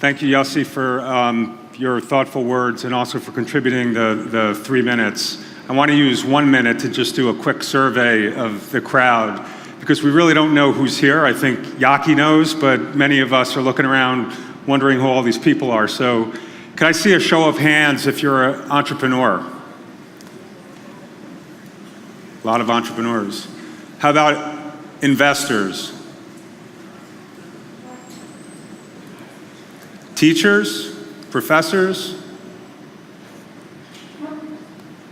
Thank you, Yossi, for your thoughtful words and also for contributing the 3 minutes. I want to use 1 minute to just do a quick survey of the crowd because we really don't know who's here. I think Yaki knows, but many of us are looking around wondering who all these people are. So can I see a show of hands if you're an entrepreneur? A lot of entrepreneurs. How about investors? Teachers, professors,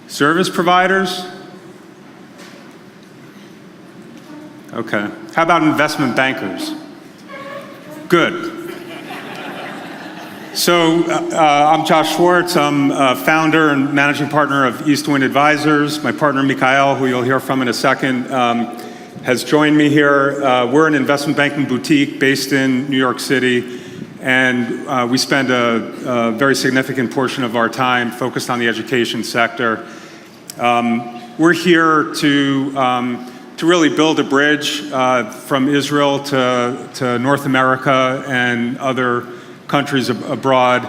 service providers? Okay. How about investment bankers? Good. So I'm Josh Schwartz. I'm founder and managing partner of Eastwind Advisors. My partner, Mikhail, who you'll hear from in a second, has joined me here. We're an investment banking boutique based in New York City. And we spend a very significant portion of our time focused on the education sector. We're here to really build a bridge from Israel to North America and other countries abroad.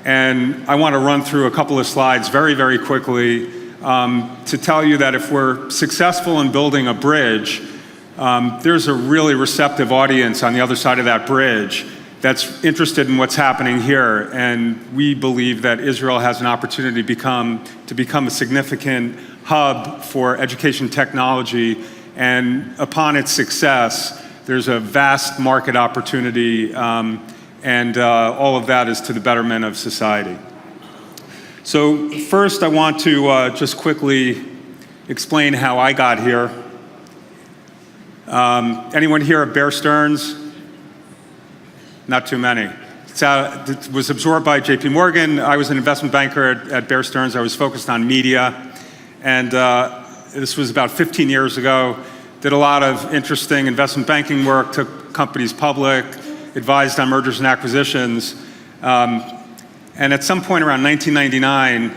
And I want to run through a couple of slides very, very quickly to tell you that if we're successful in building a bridge, there's a really receptive audience on the other side of that bridge that's interested in what's happening here, and we believe that Israel has an opportunity to become a significant hub for education technology, and upon its success, there's a vast market opportunity, and all of that is to the betterment of society. So first, I want to just quickly explain how I got here. Anyone here at Bear Stearns? Not too many. It was absorbed by JP Morgan. I was an investment banker at Bear Stearns. I was focused on media. And this was about 15 years ago. Did a lot of interesting investment banking work, took companies public, advised on mergers and acquisitions. And at some point around 1999,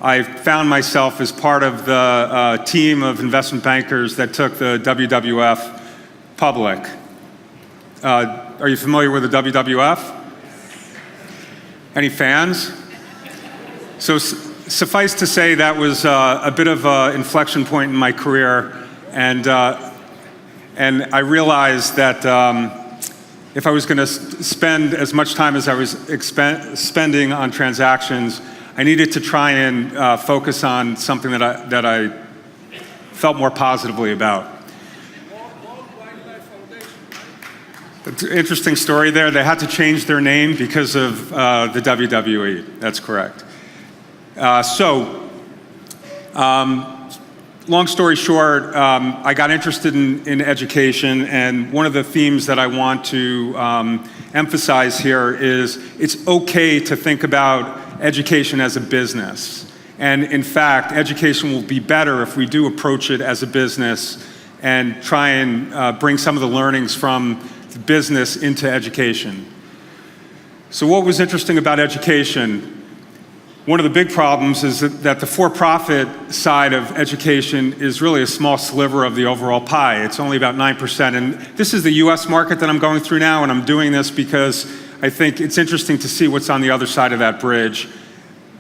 I found myself as part of the team of investment bankers that took the WWF public. Are you familiar with the WWF? Any fans? So suffice to say that was a bit of an inflection point in my career, and I realized that if I was going to spend as much time as I was spending on transactions, I needed to try and focus on something that I felt more positively about. Interesting story there. They had to change their name because of the WWE. That's correct. Long story short, I got interested in education, and one of the themes that I want to emphasize here is it's okay to think about education as a business. And in fact, education will be better if we do approach it as a business and try and bring some of the learnings from the business into education. So what was interesting about education? One of the big problems is that the for-profit side of education is really a small sliver of the overall pie. It's only about 9%. And this is the US market that I'm going through now, and I'm doing this because I think it's interesting to see what's on the other side of that bridge.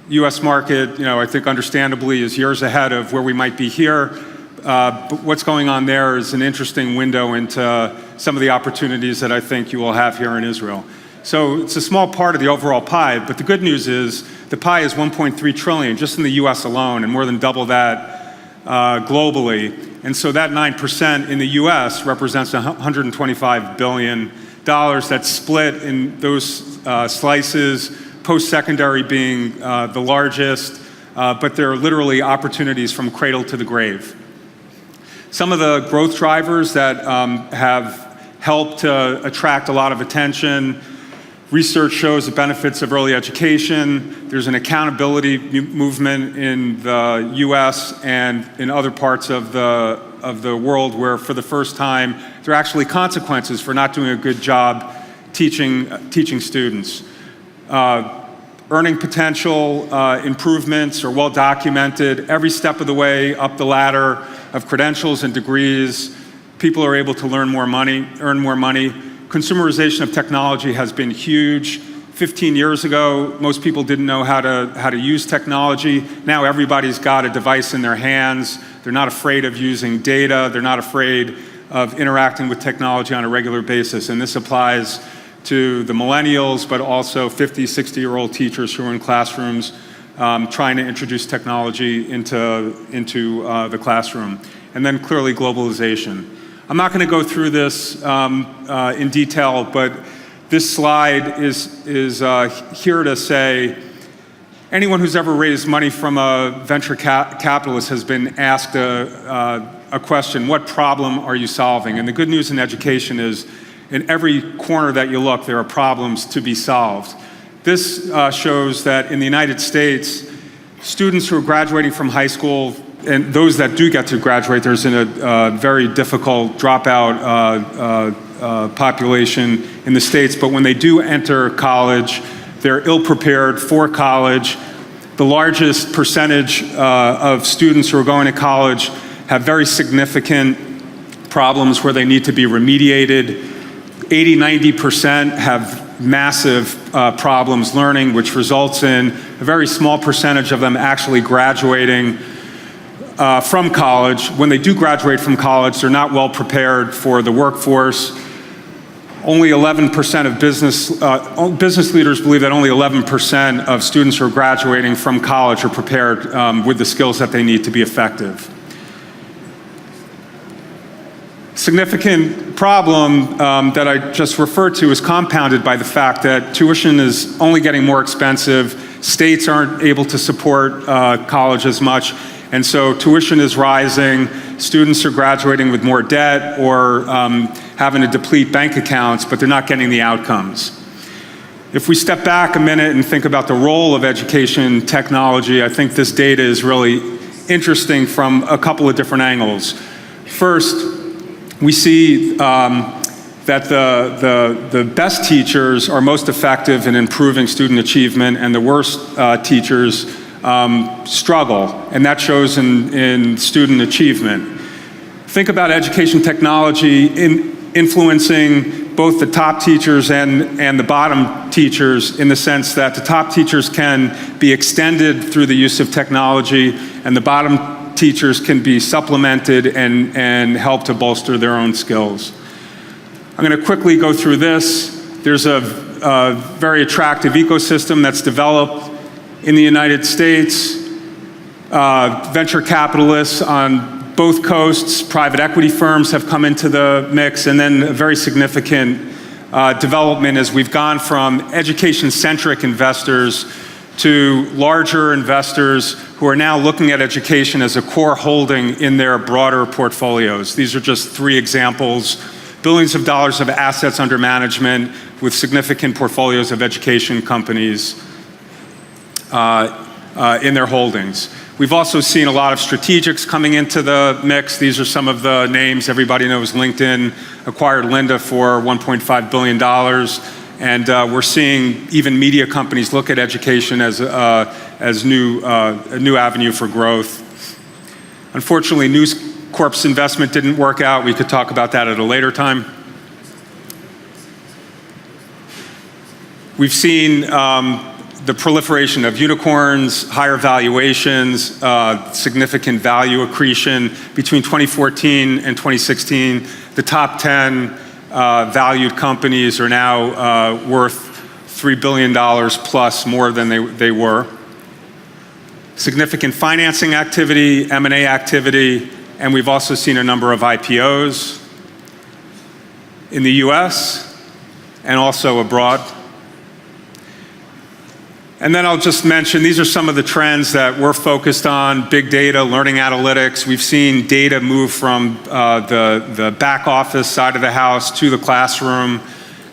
US market, I think understandably is years ahead of where we might be here. But what's going on there is an interesting window into some of the opportunities that I think you will have here in Israel. So it's a small part of the overall pie, but the good news is the pie is 1.3 trillion just in the US alone, and more than double that globally. And so that 9% in the US represents $125 billion that's split in those slices, post-secondary being the largest, but there are literally opportunities from cradle to the grave. Some of the growth drivers that have helped to attract a lot of attention. Research shows the benefits of early education. There's an accountability movement in the US and in other parts of the world where for the first time, there are actually consequences for not doing a good job teaching students. Earning potential improvements are well documented every step of the way up the ladder of credentials and degrees. People are able to earn more money. Consumerization of technology has been huge. 15 years ago, most people didn't know how to use technology. Now everybody's got a device in their hands. They're not afraid of using data. They're not afraid of interacting with technology on a regular basis. And this applies to the millennials, but also 50, 60-year-old teachers who are in classrooms trying to introduce technology into the classroom. And then clearly globalization. I'm not going to go through this in detail, but this slide is here to say anyone who's ever raised money from a venture capitalist has been asked a question: what problem are you solving? And the good news in education is in every corner that you look, there are problems to be solved. This shows that in the United States, students who are graduating from high school, and those that do get to graduate, there's a very difficult dropout population in the States, but when they do enter college, they're ill-prepared for college. The largest percentage of students who are going to college have very significant problems where they need to be remediated. 80–90% have massive problems learning, which results in a very small percentage of them actually graduating from college. When they do graduate from college, they're not well prepared for the workforce. Only 11% of business leaders believe that only 11% of students who are graduating from college are prepared with the skills that they need to be effective. Significant problem that I just referred to is compounded by the fact that tuition is only getting more expensive. States aren't able to support college as much, and so tuition is rising. Students are graduating with more debt or having to deplete bank accounts, but they're not getting the outcomes. If we step back a minute and think about the role of education technology, I think this data is really interesting from a couple of different angles. First, we see that the best teachers are most effective in improving student achievement, and the worst teachers struggle, and that shows in student achievement. Think about education technology influencing both the top teachers and the bottom teachers, in the sense that the top teachers can be extended through the use of technology, and the bottom teachers can be supplemented and help to bolster their own skills. I'm going to quickly go through this. There's a very attractive ecosystem that's developed in the United States. Venture capitalists on both coasts, private equity firms have come into the mix, and then a very significant development as we've gone from education-centric investors to larger investors who are now looking at education as a core holding in their broader portfolios. These are just three examples. Billions of dollars of assets under management with significant portfolios of education companies in their holdings. We've also seen a lot of strategics coming into the mix. These are some of the names. Everybody knows LinkedIn acquired Lynda for $1.5 billion. And we're seeing even media companies look at education as a new avenue for growth. Unfortunately, News Corp's investment didn't work out. We could talk about that at a later time. We've seen the proliferation of unicorns, higher valuations, significant value accretion. Between 2014 and 2016, the top 10 valued companies are now worth $3 billion plus more than they were. Significant financing activity, M&A activity, and we've also seen a number of IPOs in the US and also abroad. And then I'll just mention, these are some of the trends that we're focused on: big data, learning analytics. We've seen data move from the back office side of the house to the classroom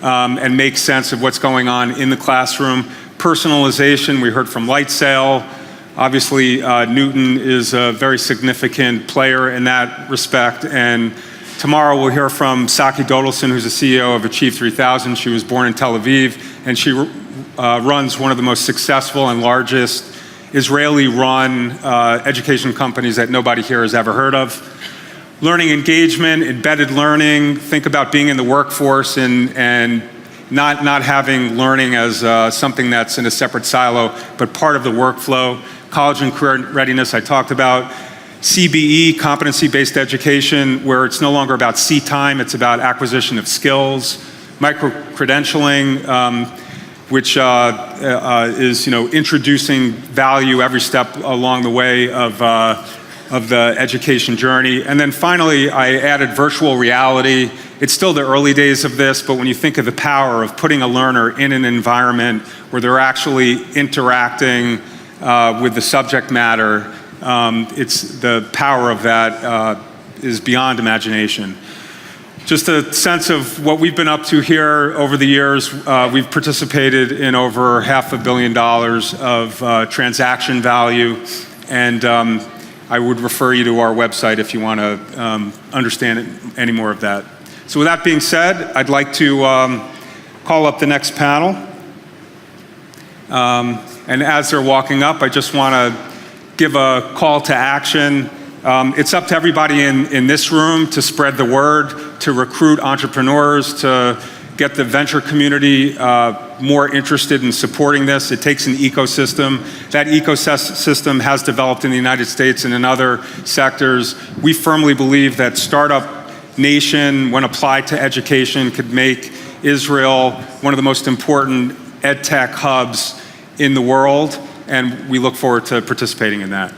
and make sense of what's going on in the classroom. Personalization, we heard from Lightsail. Obviously, Newton is a very significant player in that respect. And tomorrow we'll hear from Saki Dodelson, who's the CEO of Achieve 3000. She was born in Tel Aviv, and she runs one of the most successful and largest Israeli-run education companies that nobody here has ever heard of. Learning engagement, embedded learning. Think about being in the workforce and not having learning as something that's in a separate silo, but part of the workflow. College and career readiness, I talked about. CBE, competency-based education, where it's no longer about seat time, it's about acquisition of skills. Micro-credentialing, which is introducing value every step along the way of the education journey. And then finally, I added virtual reality. It's still the early days of this, but when you think of the power of putting a learner in an environment where they're actually interacting with the subject matter, it's the power of that is beyond imagination. Just a sense of what we've been up to here over the years. We've participated in over $500 million of transaction value, and I would refer you to our website if you want to understand any more of that. So with that being said, I'd like to call up the next panel. And as they're walking up, I just want to give a call to action. It's up to everybody in this room to spread the word, to recruit entrepreneurs, to get the venture community more interested in supporting this. It takes an ecosystem. That ecosystem has developed in the United States and in other sectors. We firmly believe that Startup Nation, when applied to education, could make Israel one of the most important EdTech hubs in the world, and we look forward to participating in that.